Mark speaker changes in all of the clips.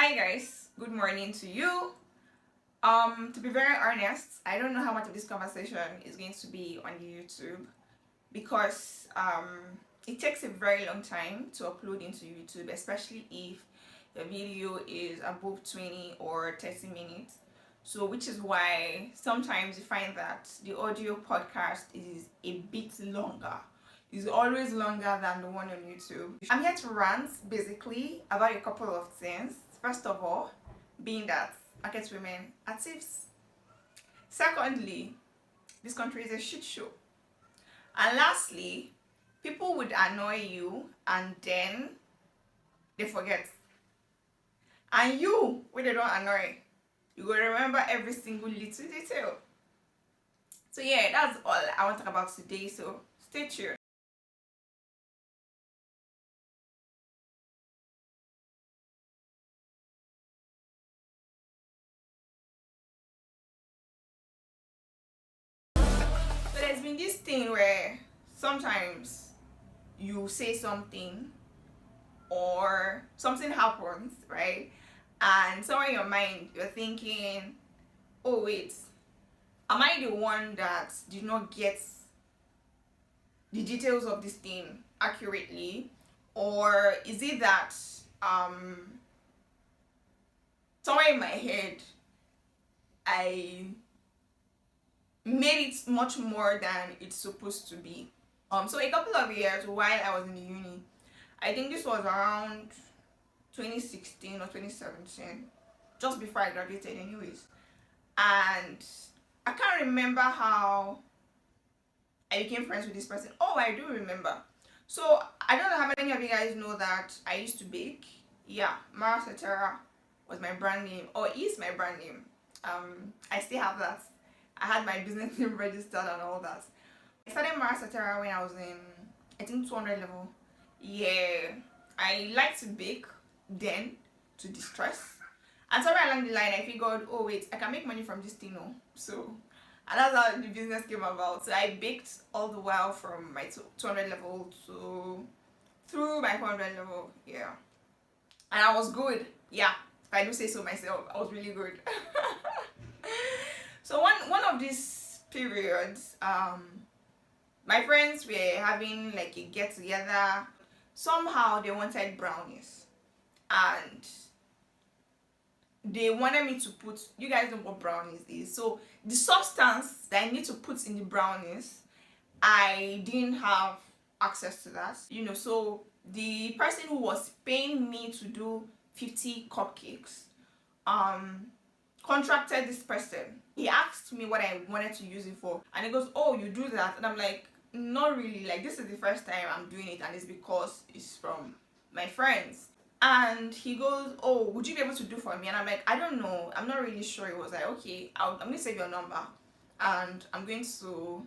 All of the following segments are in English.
Speaker 1: Hi guys, good morning to you. To be very honest, I don't know how much of this conversation is going to be on YouTube because it takes a very long time to upload into YouTube, especially if the video is above 20 or 30 minutes. So which is why sometimes you find that the audio podcast is a bit longer. It's always longer than the one on YouTube. I'm here to rant basically about a couple of things. First of all, being that market women are thieves. Secondly, this country is a shit show. And lastly, people would annoy you and then they forget. And you, when they don't annoy, you will remember every single little detail. So yeah, that's all I want to talk about today. So stay tuned. So there's been this thing where sometimes you say something or something happens, right? And somewhere in your mind you're thinking, oh wait, am I the one that did not get the details of this thing accurately? Or is it that somewhere in my head I made it much more than it's supposed to be? So a couple of years while I was in the uni, I think this was around 2016 or 2017, just before I graduated anyways. And I can't remember how I became friends with this person. Oh, I do remember. So I don't know how many of you guys know that I used to bake. Yeah, Mara Cetera was my brand name, or is my brand name. I still have that. I had my business name registered and all that. I started Mara Cetera when I was in, I think, 200 level. Yeah, I like to bake then to distress. And somewhere along the line, I figured, oh wait, I can make money from this thing, no? So, and that's how the business came about. So I baked all the while from my 200 level to through my 400 level, yeah. And I was good, yeah. If I do say so myself, I was really good. So one of these periods, my friends were having like a get together. Somehow they wanted brownies, and they wanted me to put, you guys know what brownies is, so the substance that I need to put in the brownies, I didn't have access to that, so the person who was paying me to do 50 cupcakes contracted this person. He asked me what I wanted to use it for, and he goes, oh, you do that? And I'm like, not really, like this is the first time I'm doing it, and it's because it's from my friends. And he goes, oh, would you be able to do for me? And I'm like, I don't know, I'm not really sure. It was like, okay, I'm going to save your number and I'm going to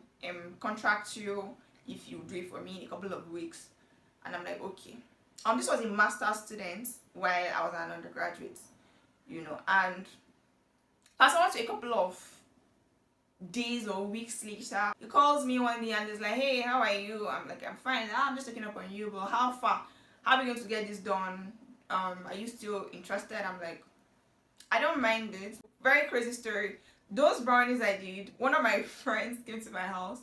Speaker 1: contract you if you do it for me in a couple of weeks. And I'm like, okay. This was a master's student while I was an undergraduate, and fast forward to a couple of days or weeks later, he calls me one day and he's like, hey, how are you? I'm like, I'm fine. I'm just checking up on you, but how far? How are we going to get this done? Are you still interested? I'm like, I don't mind it. Very crazy story. Those brownies I did, one of my friends came to my house,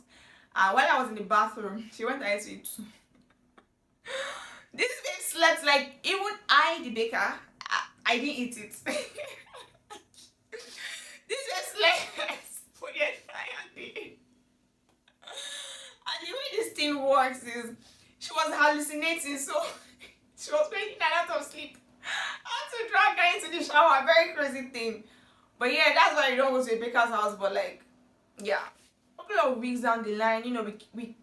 Speaker 1: and while I was in the bathroom, she went ahead to eat too. This babe slept like, even I, the baker, I didn't eat it. This babe slept for the entire day. And the way this thing works is, she was hallucinating, so she was waking her out of sleep. I had to drag her into the shower. Very crazy thing. But yeah, that's why I don't go to a baker's house. But like, yeah, a couple of weeks down the line, we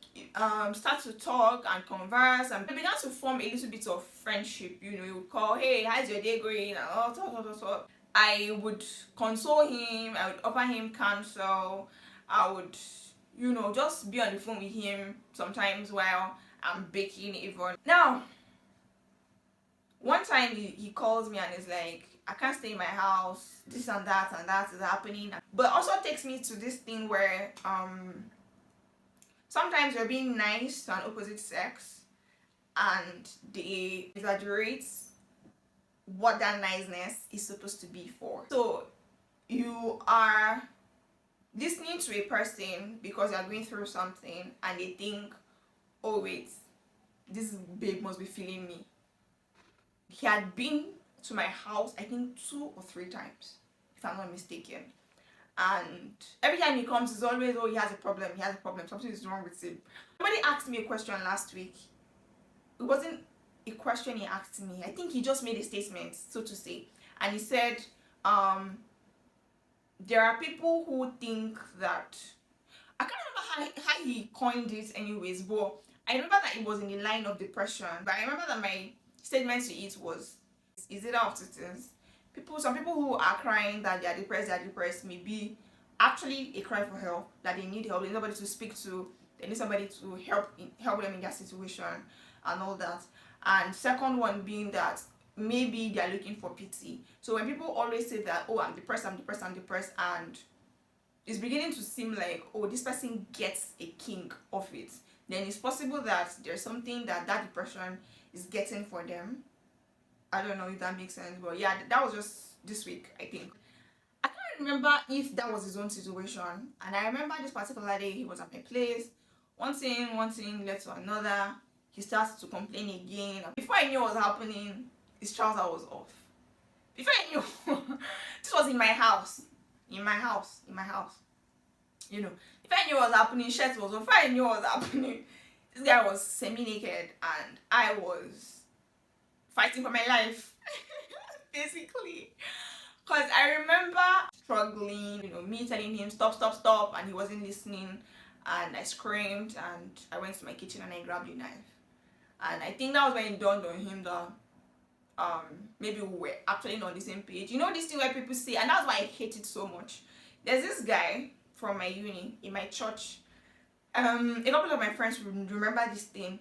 Speaker 1: start to talk and converse, and we began to form a little bit of friendship. He would call, hey, how's your day going? And all talk. I would console him. I would offer him counsel. I would, just be on the phone with him sometimes while I'm baking even. Now, one time he calls me and is like, I can't stay in my house, this and that is happening. But also takes me to this thing where sometimes you're being nice to an opposite sex and they exaggerate what that niceness is supposed to be for. So you are listening to a person because you're going through something and they think, oh wait, this babe must be feeling me. He had been to my house, I think 2 or 3 times, if I'm not mistaken. And every time he comes, it's always, oh, he has a problem, something is wrong with him. Somebody asked me a question last week. It wasn't a question he asked me. I think he just made a statement, so to say. And he said, there are people who think that, I can't remember how he coined it anyways, but I remember that it was in the line of depression. But I remember that my statement to it was, is it of two things? Some people who are crying that they are depressed may be actually a cry for help, that they need help, they need somebody to speak to, they need somebody to help them in their situation and all that. And second one being that maybe they are looking for pity. So when people always say that, oh, I'm depressed, and it's beginning to seem like, oh, this person gets a king of it, then it's possible that there's something that depression is getting for them. I don't know if that makes sense, but yeah, that was just this week, I think. I can't remember if that was his own situation, and I remember this particular day he was at my place. One thing led to another. He starts to complain again. Before I knew what was happening, his trouser was off. Before I knew, this was in my house. You know, if I knew what was happening, shirt was off. Before I knew what was happening, this guy was semi-naked and I was fighting for my life. Basically. Because I remember struggling, me telling him stop, and he wasn't listening, and I screamed and I went to my kitchen and I grabbed a knife. And I think that was when it dawned on him that maybe we were actually not on the same page. You know this thing where people say, and that's why I hate it so much. There's this guy from my uni in my church. A couple of my friends remember this thing.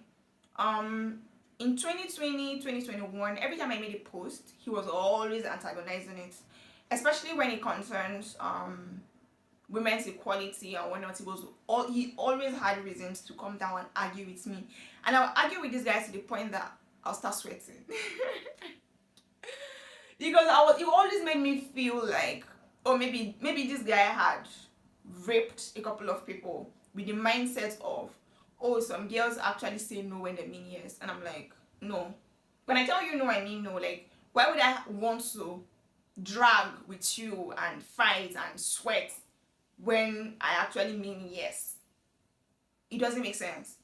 Speaker 1: In 2020, 2021, every time I made a post, he was always antagonizing it, especially when it concerns women's equality and whatnot. He always had reasons to come down and argue with me, and I'll argue with this guy to the point that I'll start sweating. Because it always made me feel like, oh, maybe this guy had raped a couple of people with the mindset of, oh, some girls actually say no when they mean yes. And I'm like, no. When I tell you no, I mean no. Like, why would I want to drag with you and fight and sweat when I actually mean yes? It doesn't make sense.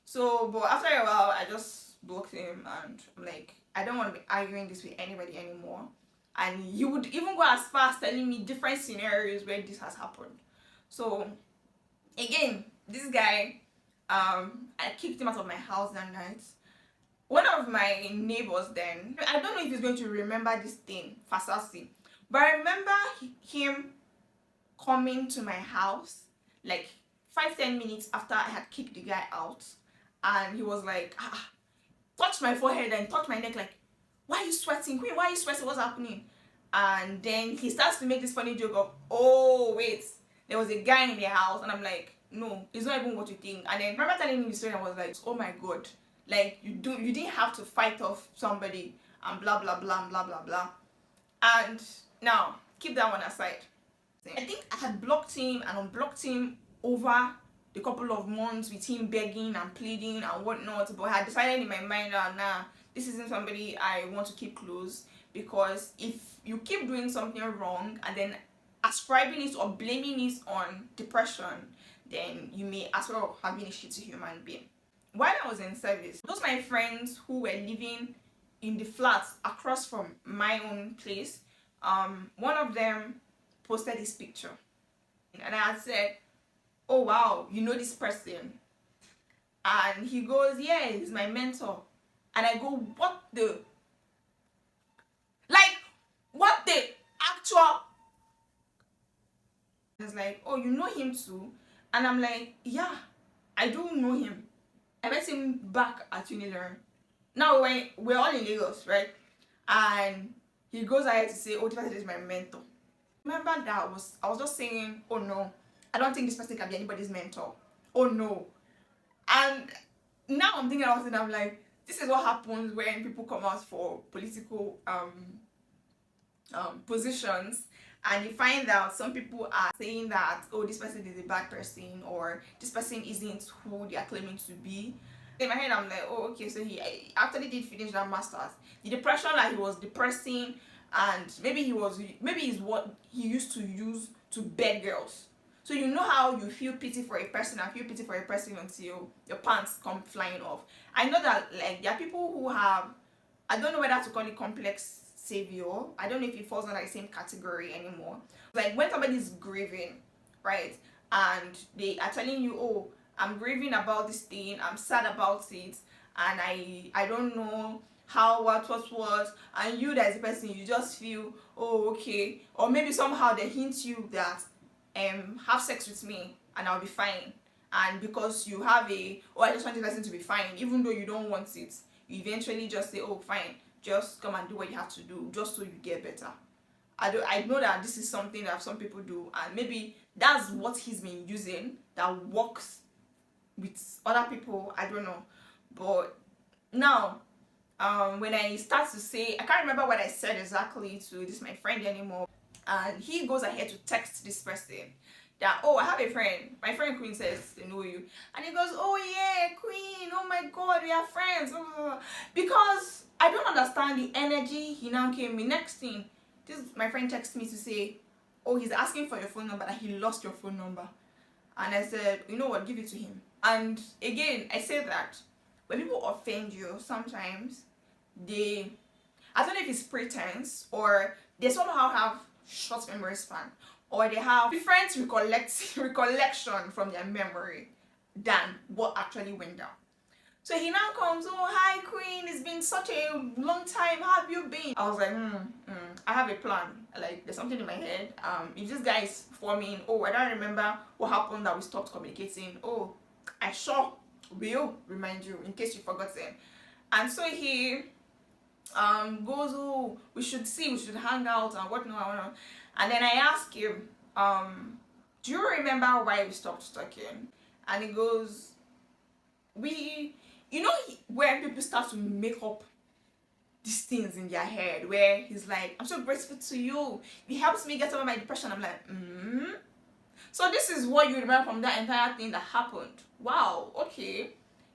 Speaker 1: So, but after a while, I just blocked him and I'm like, I don't want to be arguing this with anybody anymore. And he would even go as far as telling me different scenarios where this has happened. So, again, this guy, I kicked him out of my house that night. One of my neighbors then, I don't know if he's going to remember this thing, Fasasi, but I remember him coming to my house like 5-10 minutes after I had kicked the guy out, and he was like, touched my forehead and touched my neck like, why are you sweating? Queen, why are you sweating? What's happening? And then he starts to make this funny joke of, oh wait, there was a guy in the house. And I'm like, no, it's not even what you think. And then I remember telling him the story and I was like, oh my god, like you didn't have to fight off somebody and blah blah blah blah blah blah. And now keep that one aside. I think I had blocked him and unblocked him over the couple of months with him begging and pleading and whatnot, but I had decided in my mind that nah, this isn't somebody I want to keep close, because if you keep doing something wrong and then ascribing it or blaming it on depression, then you may as well have been a shitty human being. While I was in service, those my friends who were living in the flats across from my own place, one of them posted this picture and I had said, oh wow, you know this person? And he goes, yeah, he's my mentor. And I go, what the actual? It's like, oh, you know him too? And I'm like, yeah, I do know him. I met him back at Unilever. Now we're all in Lagos, right? And he goes ahead to say, oh, this person is my mentor. Remember that I was just saying, oh no, I don't think this person can be anybody's mentor. Oh no. And now I'm thinking about it and I'm like, this is what happens when people come out for political positions, and you find out some people are saying that, oh, this person is a bad person, or this person isn't who they are claiming to be. In my head, I'm like, oh, okay, so he actually did finish that masters. The depression that he was depressing, and maybe it's what he used to use to beg girls. So you know how you feel pity for a person and feel pity for a person until your pants come flying off. I know that, like, there are people who have, I don't know whether to call it complex savior. I don't know if it falls under the same category anymore. Like when somebody's grieving, right, and they are telling you, oh, I'm grieving about this thing, I'm sad about it, and I don't know how, what was, and you, as a person, you just feel, oh, okay, or maybe somehow they hint you that have sex with me and I'll be fine, and because you have I just want this person to be fine, even though you don't want it, you eventually just say, oh, fine, just come and do what you have to do just so you get better. I know that this is something that some people do, and maybe that's what he's been using that works with other people. I don't know. But now, when I start to say, I can't remember what I said exactly to this my friend anymore, and he goes ahead to text this person that, oh, I have a friend, my friend Queen says they know you, and he goes, oh yeah, Queen, oh my god, we are friends, because I don't understand the energy he now came me. Next thing, this my friend texts me to say, oh, he's asking for your phone number, that he lost your phone number. And I said, you know what, give it to him. And again, I say that when people offend you, sometimes I don't know if it's pretense, or they somehow have short memory span, or they have different recollection from their memory than what actually went down. So he now comes, oh, hi Queen, it's been such a long time, how have you been? I was like, I have a plan. Like, there's something in my head. If this guy is forming, oh, I don't remember what happened that we stopped communicating. Oh, I sure will remind you in case you've forgotten. And so he goes, oh, we should hang out and whatnot. And then I ask him, do you remember why we stopped talking? And he goes, when people start to make up these things in their head, where he's like, I'm so grateful to you, it helps me get over my depression. I'm like, So this is what you remember from that entire thing that happened. Wow, okay.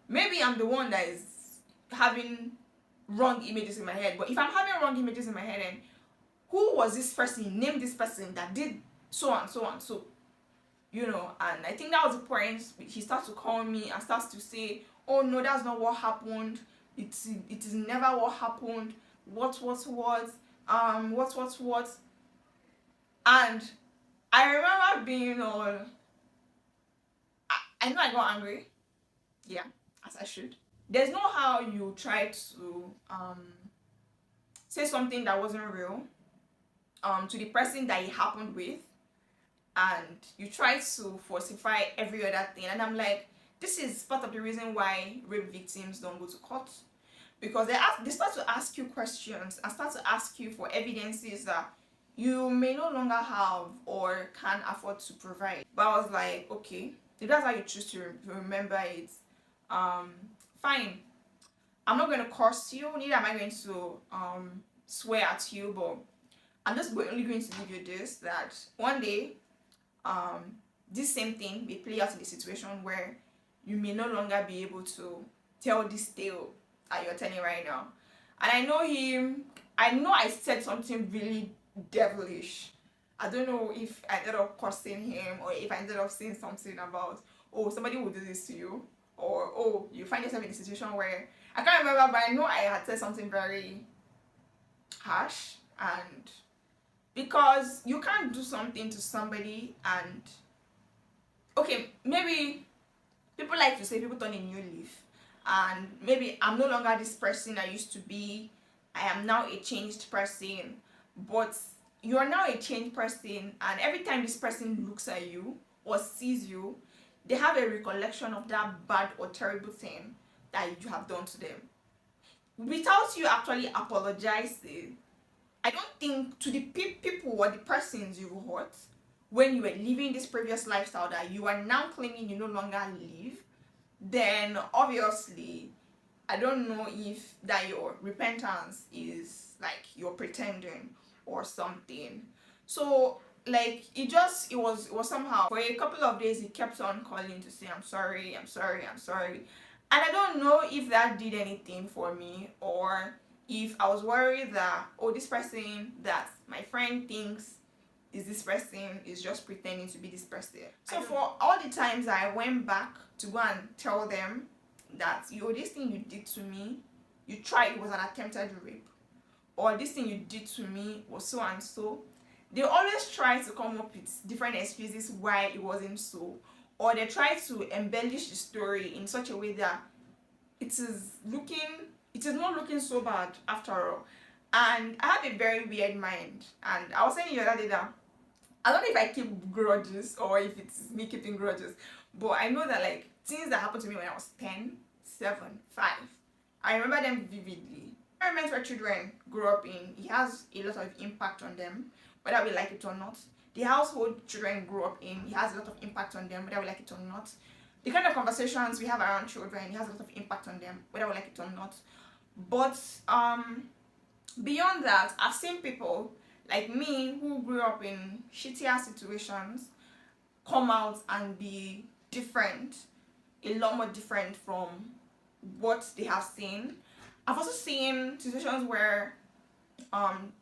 Speaker 1: Maybe I'm the one that is having wrong images in my head. But if I'm having wrong images in my head, and who was this person, name this person that did so and so and so, and I think that was the point. He starts to call me and starts to say, oh no, that's not what happened, it is never what happened, what, and I remember being all, I know I got angry, yeah, as I should. There's no how you try to say something that wasn't real to the person that it happened with, and you try to falsify every other thing. And I'm like, this is part of the reason why rape victims don't go to court, because they start to ask you questions and start to ask you for evidences that you may no longer have or can afford to provide. But I was like, okay, if that's how you choose to remember it, fine. I'm not going to curse you, neither am I going to swear at you, but I'm just only going to give you this, that one day this same thing may play out in a situation where you may no longer be able to tell this tale that you're telling right now. And I know I said something really devilish. I don't know if I ended up cursing him, or if I ended up saying something about, oh, somebody will do this to you, or oh, you find yourself in a situation where, I can't remember, but I know I had said something very harsh. And because you can't do something to somebody, and okay, maybe people like to say people turn a new leaf, and maybe I'm no longer this person I used to be, I am now a changed person. But you are now a changed person, and every time this person looks at you or sees you, they have a recollection of that bad or terrible thing that you have done to them. Without you actually apologizing, I don't think to the people or the persons you hurt when you were living this previous lifestyle that you are now claiming you no longer live, then obviously I don't know if that your repentance is like you're pretending or something. So like it was somehow for a couple of days he kept on calling to say I'm sorry, I'm sorry, I'm sorry. And I don't know if that did anything for me, or if I was worried that, oh, this person that my friend thinks is this person is just pretending to be this person. So for all the times I went back to go and tell them that, yo, this thing you did to me, you tried, it was an attempted rape, or this thing you did to me was so and so, they always try to come up with different excuses why it wasn't so, or they try to embellish the story in such a way that it is not looking so bad after all. And I have a very weird mind, and I was saying the other day that I don't know if I keep grudges or if it's me keeping grudges, but I know that like things that happened to me when I was 10, 7, 5, I remember them vividly. Environment where children grow up in, it has a lot of impact on them, whether we like it or not. The household children grow up in, it has a lot of impact on them, whether we like it or not. The kind of conversations we have around children, it has a lot of impact on them, whether we like it or not. But beyond that, I've seen people like me who grew up in shittier situations come out and be different, a lot more different from what they have seen. I've also seen situations where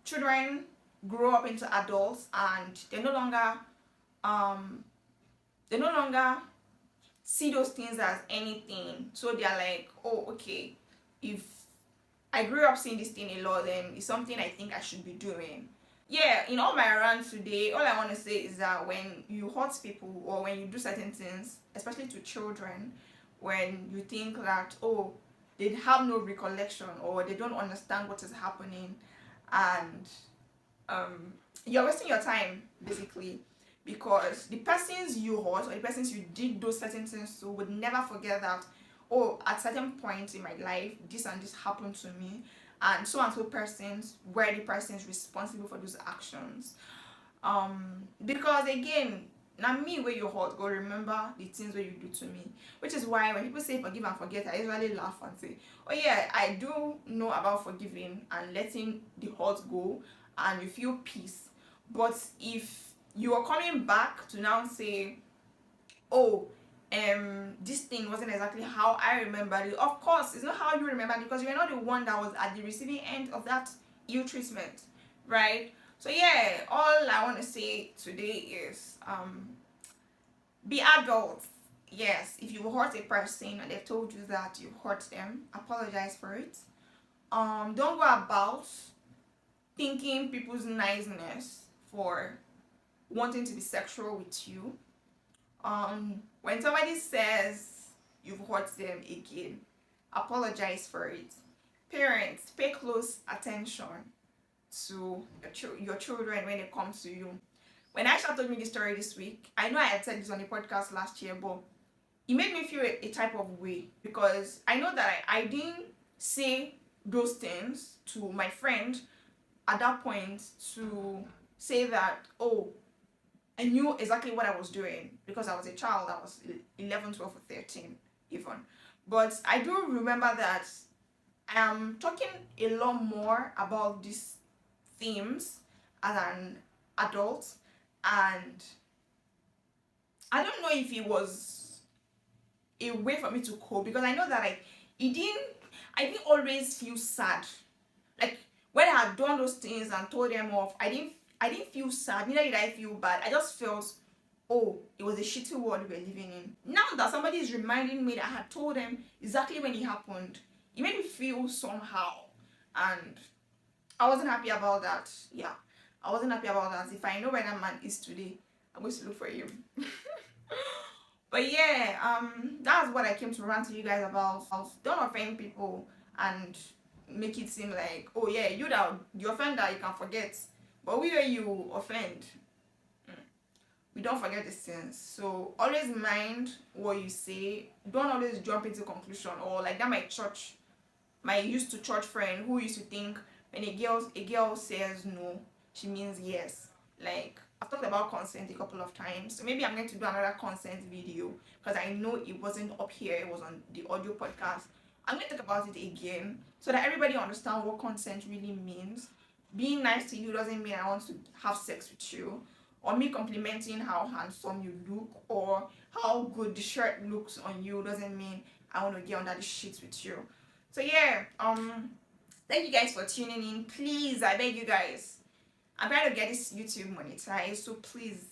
Speaker 1: children grow up into adults and they no longer see those things as anything. So they're like, oh, okay, if I grew up seeing this thing a lot, then it's something I think I should be doing. Yeah, in all my rants today, all I want to say is that when you hurt people or when you do certain things, especially to children, when you think that, oh, they have no recollection or they don't understand what is happening, and you're wasting your time basically, because the persons you hurt or the persons you did those certain things to would never forget that, oh, at certain points in my life this and this happened to me, and so persons were the persons responsible for those actions. Because again, now me where you hurt go remember the things where you do to me, which is why when people say forgive and forget, I usually laugh and say, oh yeah, I do know about forgiving and letting the hurt go and you feel peace. But if you are coming back to now say, oh, this thing wasn't exactly how I remembered it, of course it's not how you remember it, because you're not the one that was at the receiving end of that ill treatment, right? So yeah, all I want to say today is be adults. Yes, if you hurt a person and they've told you that you hurt them, apologize for it. Don't go about thinking people's niceness for wanting to be sexual with you. When somebody says you've hurt them again, apologize for it. Parents, pay close attention to your children when it comes to you. When Aisha told me this story this week, I know I had said this on the podcast last year, but it made me feel a type of way, because I know that I didn't say those things to my friend at that point to say that, oh, I knew exactly what I was doing because I was a child. I was 11, 12, or 13 even. But I do remember that I am talking a lot more about these themes as an adult, and I don't know if it was a way for me to cope, because I know that I didn't always feel sad. Like when I had done those things and told them off, I didn't feel sad, neither did I feel bad. I just felt, oh, it was a shitty world we were living in. Now that somebody is reminding me that I had told them exactly when it happened, it made me feel somehow, and I wasn't happy about that. Yeah, I wasn't happy about that. If I know where that man is today, I'm going to look for him. But yeah, that's what I came to rant to you guys about. Don't offend people and make it seem like, oh yeah, you offender, you can forget. But where you offend, we don't forget these things. So always mind what you say. Don't always jump into conclusion, or like that my used to church friend who used to think when a girl says no, she means yes. Like I've talked about consent a couple of times, so maybe I'm going to do another consent video, because I know it wasn't up here, it was on the audio podcast. I'm going to talk about it again so that everybody understands what consent really means. Being nice to you doesn't mean I want to have sex with you, or me complimenting how handsome you look or how good the shirt looks on you doesn't mean I want to get under the sheets with you. So yeah, thank you guys for tuning in. Please, I beg you guys, I'm trying to get this YouTube monetized, so please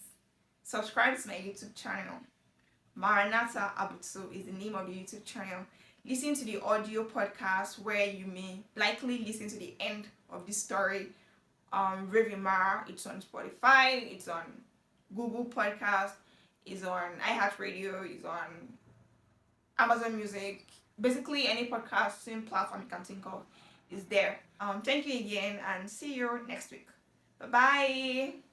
Speaker 1: subscribe to my YouTube channel. Maranatha Abutu is the name of the YouTube channel. Listen to the audio podcast where you may likely listen to the end of the story. Rave, it's on Spotify, it's on Google Podcast, it's on iHeartRadio, it's on Amazon Music. Basically, any podcasting platform you can think of is there. Thank you again and see you next week. Bye bye.